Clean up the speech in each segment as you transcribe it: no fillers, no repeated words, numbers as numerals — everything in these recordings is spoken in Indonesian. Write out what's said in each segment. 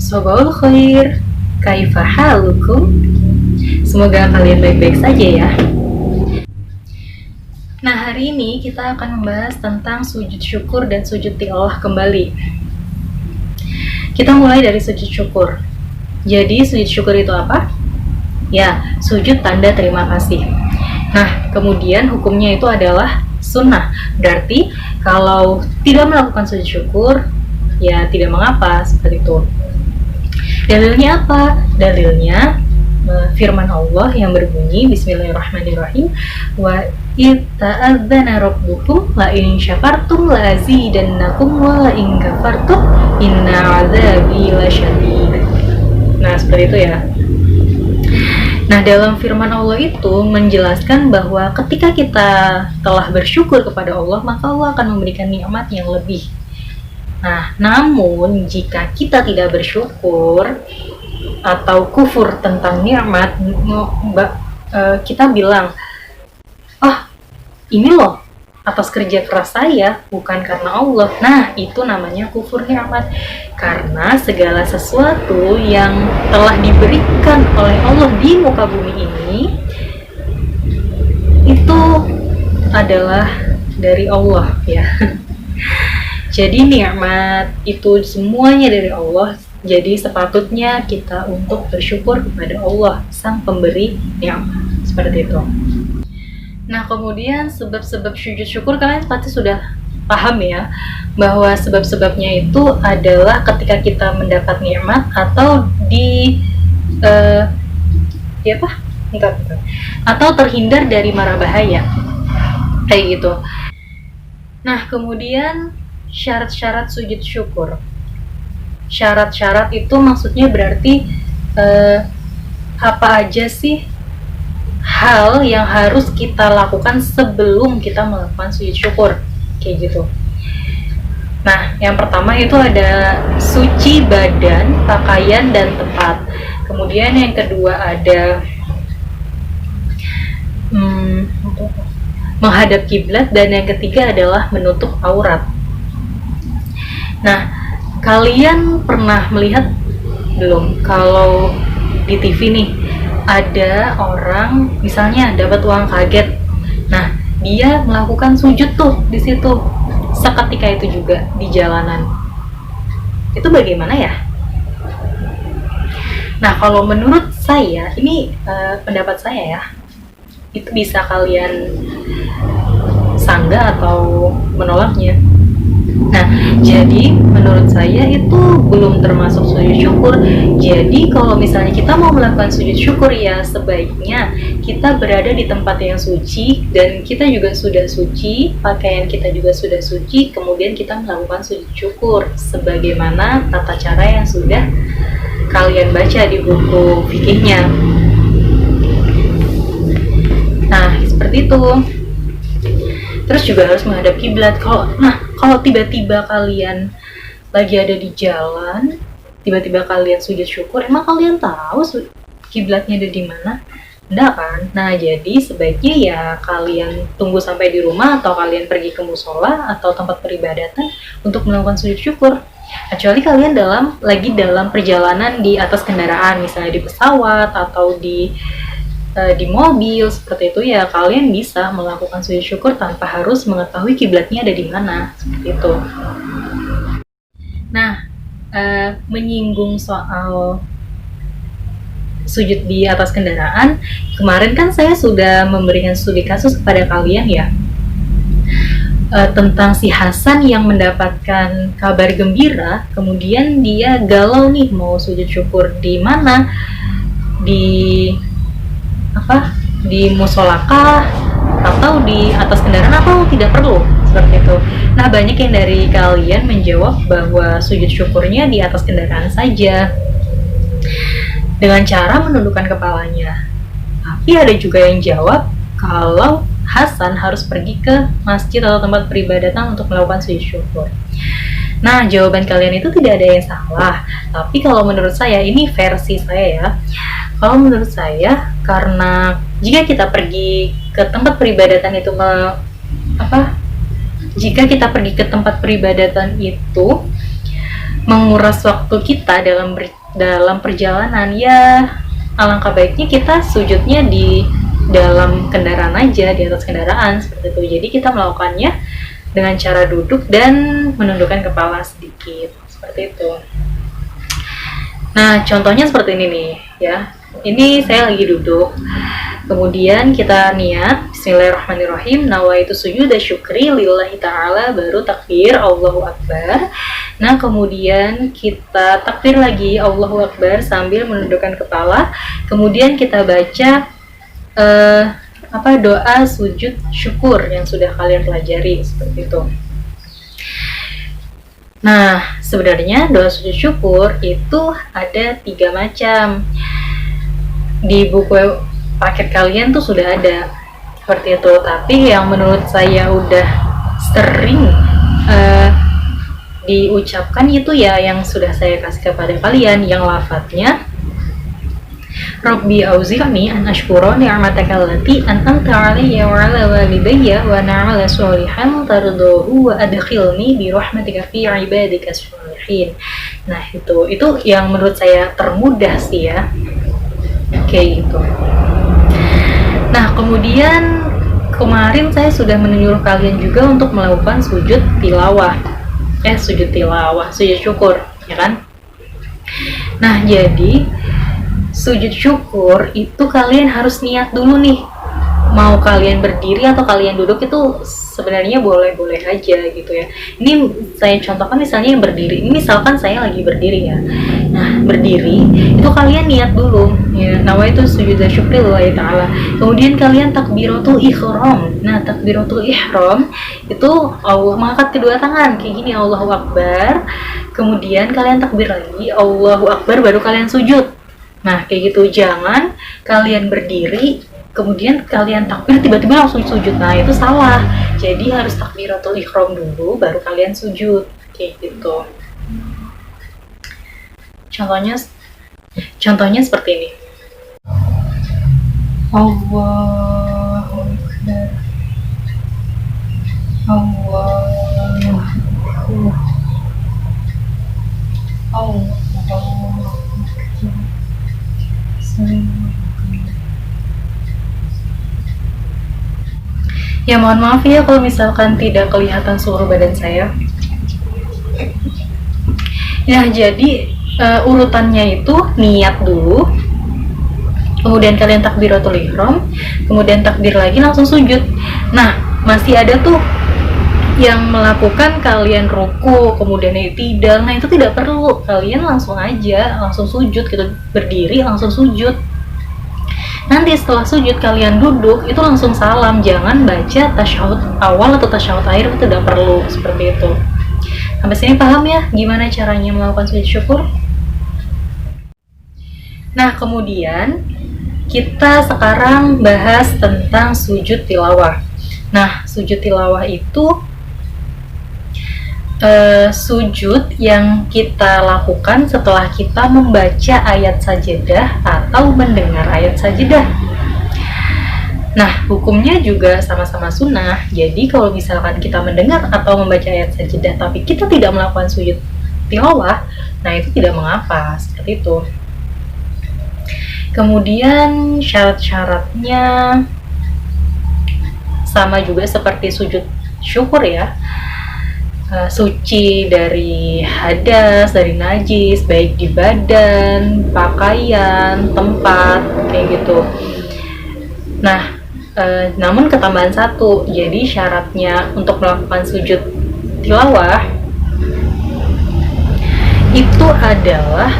Sobol khair, kaifa halukum? Semoga kalian baik-baik saja ya. Nah, hari ini kita akan membahas tentang sujud syukur dan sujud tilawah kembali. Kita mulai dari sujud syukur. Jadi, sujud syukur itu apa? Ya, sujud tanda terima kasih. Nah, kemudian hukumnya itu adalah sunnah. Berarti, kalau tidak melakukan sujud syukur, ya tidak mengapa, seperti itu. Dalilnya apa? Dalilnya firman Allah yang berbunyi Bismillahirrahmanirrahim, wa itta'adzana rabbukum la in syakartum la azidannakum wa la in kafartum inna azabi lasyadid. Nah, seperti itu ya. Nah, dalam firman Allah itu menjelaskan bahwa ketika kita telah bersyukur kepada Allah, maka Allah akan memberikan nikmat yang lebih. Nah, namun jika kita tidak bersyukur atau kufur tentang nikmat, kita bilang, ini loh atas kerja keras saya, bukan karena Allah. Nah, itu namanya kufur nikmat. Karena segala sesuatu yang telah diberikan oleh Allah di muka bumi ini, itu adalah dari Allah ya. Jadi nikmat itu semuanya dari Allah. Jadi sepatutnya kita untuk bersyukur kepada Allah, Sang Pemberi nikmat. Seperti itu. Nah, kemudian sebab-sebab sujud syukur kalian pasti sudah paham ya, bahwa sebab-sebabnya itu adalah ketika kita mendapat nikmat atau atau terhindar dari mara bahaya. Kayak gitu. Nah, kemudian syarat-syarat sujud syukur. Syarat-syarat itu maksudnya berarti apa aja sih hal yang harus kita lakukan sebelum kita melakukan sujud syukur, kayak gitu. Nah, yang pertama itu ada suci badan, pakaian, dan tempat. Kemudian yang kedua ada menghadap kiblat, dan yang ketiga adalah menutup aurat. Nah, kalian pernah melihat belum kalau di TV nih ada orang misalnya dapat uang kaget, nah dia melakukan sujud tuh di situ, seketika itu juga di jalanan. Itu bagaimana ya? Nah, kalau menurut saya ini pendapat saya ya, itu bisa kalian sanggah atau menolaknya. Nah, jadi menurut saya itu belum termasuk sujud syukur. Jadi kalau misalnya kita mau melakukan sujud syukur, ya sebaiknya kita berada di tempat yang suci dan kita juga sudah suci, pakaian kita juga sudah suci, kemudian kita melakukan sujud syukur sebagaimana tata cara yang sudah kalian baca di buku fikihnya. Nah, seperti itu. Terus juga harus menghadap kiblat. Kalau tiba-tiba kalian lagi ada di jalan, tiba-tiba kalian sujud syukur, emang kalian tahu kiblatnya ada di mana? Enggak kan? Nah, jadi sebaiknya ya kalian tunggu sampai di rumah atau kalian pergi ke musola atau tempat peribadatan untuk melakukan sujud syukur. Kecuali kalian lagi dalam perjalanan di atas kendaraan, misalnya di pesawat atau di mobil, seperti itu ya kalian bisa melakukan sujud syukur tanpa harus mengetahui kiblatnya ada di mana, seperti itu. Nah, menyinggung soal sujud di atas kendaraan, kemarin kan saya sudah memberikan studi kasus kepada kalian ya, tentang si Hasan yang mendapatkan kabar gembira, kemudian dia galau nih mau sujud syukur di mana, di musolakah atau di atas kendaraan, atau tidak perlu, seperti itu. Nah, banyak yang dari kalian menjawab bahwa sujud syukurnya di atas kendaraan saja dengan cara menundukkan kepalanya. Tapi ada juga yang jawab kalau Hasan harus pergi ke masjid atau tempat peribadatan untuk melakukan sujud syukur. Nah, jawaban kalian itu tidak ada yang salah. Tapi kalau menurut saya, ini versi saya ya. Kalau menurut saya, karena jika kita pergi ke tempat peribadatan itu jika kita pergi ke tempat peribadatan itu menguras waktu kita dalam perjalanan, ya alangkah baiknya kita sujudnya di dalam kendaraan aja, di atas kendaraan seperti itu. Jadi kita melakukannya dengan cara duduk dan menundukkan kepala sedikit seperti itu. Nah, contohnya seperti ini nih ya. Ini saya lagi duduk. Kemudian kita niat bismillahirrahmanirrahim, nawaitu sujuda syukri lillahi ta'ala, baru takbir Allahu Akbar. Nah, kemudian kita takbir lagi Allahu Akbar sambil menundukkan kepala. Kemudian kita baca doa sujud syukur yang sudah kalian pelajari seperti itu. Nah, sebenarnya doa sujud syukur itu ada 3 macam. Di buku paket kalian tuh sudah ada seperti itu, tapi yang menurut saya udah sering diucapkan itu ya yang sudah saya kasih kepada kalian, yang lafadznya Rabbi auzi'ni an ashkura ni'mataka allati an'amta 'alayya wa 'ala walidayya wa na'mala sholihan tardahu wa adkhilni bi rahmatika fi 'ibadika sholihin. Nah, itu yang menurut saya termudah sih ya. Kayak gitu. Nah, kemudian kemarin saya sudah menyuruh kalian juga untuk melakukan sujud sujud syukur, ya kan? Nah, jadi sujud syukur itu kalian harus niat dulu nih. Mau kalian berdiri atau kalian duduk itu sebenarnya boleh-boleh aja gitu ya. Ini saya contohkan misalnya yang berdiri. Ini misalkan saya lagi berdiri ya. Nah, berdiri itu kalian niat dulu ya. Nawaitu sujuda syukri lillahi ta'ala. Kemudian kalian takbiratul ihram. Nah, takbiratul ihram itu Allah mengangkat kedua tangan kayak gini, Allahu Akbar. Kemudian kalian takbir lagi Allahu Akbar, baru kalian sujud. Nah, kayak gitu. Jangan kalian berdiri kemudian kalian takbir tiba-tiba langsung sujud. Nah, itu salah. Jadi harus takbiratul ihram dulu baru kalian sujud kayak gitu. Contohnya seperti ini. Allahu Akbar. Ya, mohon maaf ya kalau misalkan tidak kelihatan seluruh badan saya. Nah, jadi urutannya itu niat dulu, kemudian kalian takbiratul ihram, kemudian takbir lagi langsung sujud. Nah, masih ada tuh yang melakukan kalian ruku kemudian i'tidal. Nah, itu tidak perlu, kalian langsung sujud gitu, berdiri langsung sujud. Nanti setelah sujud kalian duduk itu langsung salam, jangan baca tasyahud awal atau tasyahud akhir, itu tidak perlu seperti itu. Sampai sini paham ya gimana caranya melakukan sujud syukur? Nah, kemudian kita sekarang bahas tentang sujud tilawah. Nah, sujud tilawah itu sujud yang kita lakukan setelah kita membaca ayat sajadah atau mendengar ayat sajadah. Nah, hukumnya juga sama-sama sunnah. Jadi kalau misalkan kita mendengar atau membaca ayat sajadah tapi kita tidak melakukan sujud tilawah, nah itu tidak mengapa, seperti itu. Kemudian syarat-syaratnya sama juga seperti sujud syukur ya. Suci dari hadas, dari najis, baik di badan, pakaian, tempat, kayak gitu. Nah, namun ketambahan satu, jadi syaratnya untuk melakukan sujud tilawah itu adalah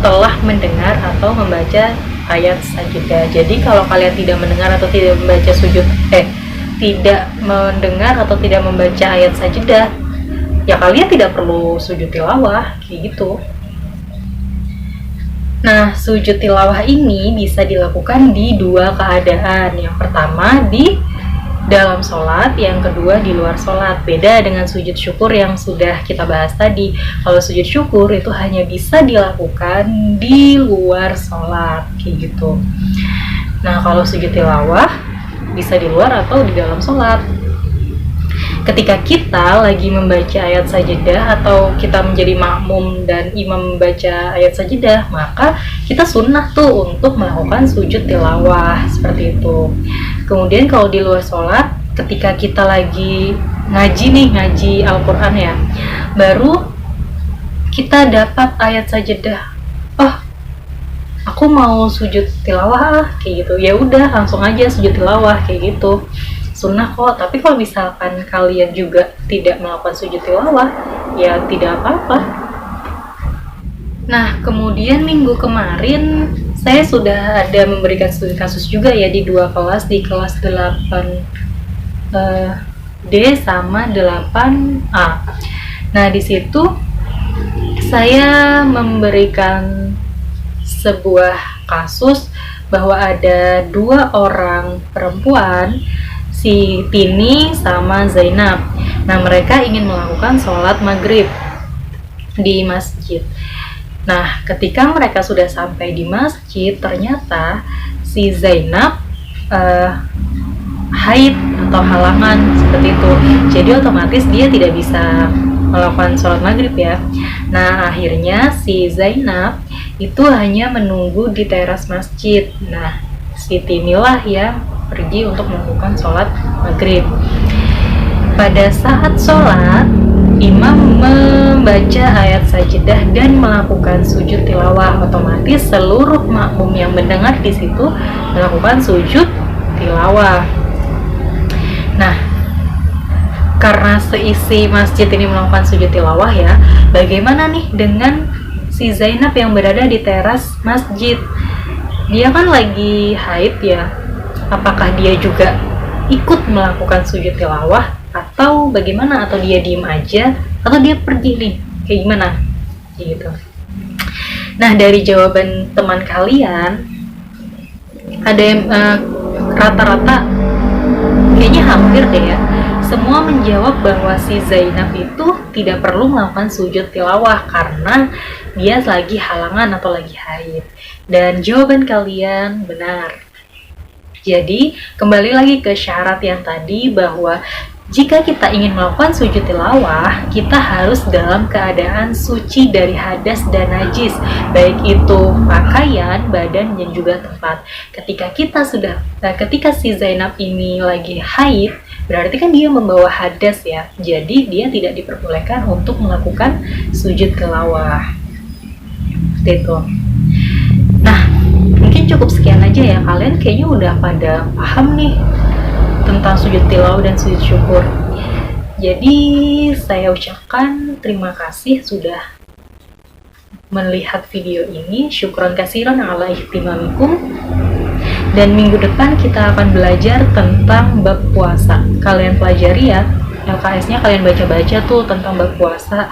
telah mendengar atau membaca ayat sajadah. Jadi kalau kalian tidak mendengar atau tidak membaca tidak mendengar atau tidak membaca ayat sajadah, ya kalian tidak perlu sujud tilawah kayak gitu. Nah, sujud tilawah ini bisa dilakukan di 2 keadaan. Yang pertama di dalam sholat, yang kedua di luar sholat. Beda dengan sujud syukur yang sudah kita bahas tadi. Kalau sujud syukur itu hanya bisa dilakukan di luar sholat kayak gitu. Nah, kalau sujud tilawah bisa di luar atau di dalam sholat. ketika kita lagi membaca ayat sajadah atau kita menjadi makmum dan imam membaca ayat sajadah, maka kita sunnah tuh untuk melakukan sujud tilawah seperti itu. Kemudian kalau di luar sholat, ketika kita lagi ngaji Al-Quran ya, baru kita dapat ayat sajadah, oh aku mau sujud tilawah kayak gitu, ya udah langsung aja sujud tilawah kayak gitu, sunnah kok. Tapi kalau misalkan kalian juga tidak melakukan sujud tilawah, ya tidak apa-apa. Nah, kemudian minggu kemarin saya sudah ada memberikan studi kasus juga ya di 2 kelas, di kelas 8D sama 8A. Nah, di situ saya memberikan sebuah kasus bahwa ada 2 orang perempuan, si Tini sama Zainab. Nah, mereka ingin melakukan sholat maghrib di masjid. Nah, ketika mereka sudah sampai di masjid, ternyata si Zainab haid atau halangan seperti itu. Jadi otomatis dia tidak bisa melakukan sholat maghrib ya. Nah, akhirnya si Zainab itu hanya menunggu di teras masjid. Nah, si Tinilah yang pergi untuk melakukan sholat maghrib. Pada saat sholat, imam membaca ayat sajadah dan melakukan sujud tilawah. Otomatis seluruh makmum yang mendengar di situ melakukan sujud tilawah. Nah, karena seisi masjid ini melakukan sujud tilawah ya, bagaimana nih dengan si Zainab yang berada di teras masjid? Dia kan lagi haid ya, apakah dia juga ikut melakukan sujud tilawah atau bagaimana? Atau dia diem aja atau dia pergi nih, kayak gimana gitu. Nah, dari jawaban teman kalian ada yang rata-rata kayaknya hampir deh ya, semua menjawab bahwa si Zainab itu tidak perlu melakukan sujud tilawah karena dia lagi halangan atau lagi haid. Dan jawaban kalian benar. Jadi kembali lagi ke syarat yang tadi, bahwa jika kita ingin melakukan sujud tilawah, kita harus dalam keadaan suci dari hadas dan najis, baik itu pakaian, badan, dan juga tempat. Ketika si Zainab ini lagi haid, berarti kan dia membawa hadas ya, jadi dia tidak diperbolehkan untuk melakukan sujud tilawah. Seperti itu. Nah, mungkin cukup sekian aja ya. Kalian kayaknya udah pada paham nih tentang sujud tilawah dan sujud syukur. Jadi saya ucapkan terima kasih sudah melihat video ini. Syukron kasiran ala ihtimamikum. Dan minggu depan kita akan belajar tentang bab puasa. Kalian pelajari ya, LKS-nya kalian baca-baca tuh tentang bab puasa.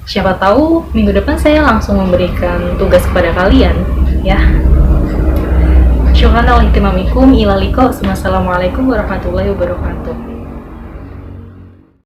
Siapa tahu minggu depan saya langsung memberikan tugas kepada kalian ya. Syukran ala ihtimamikum. Ila liqa. Wassalamualaikum warahmatullahi wabarakatuh.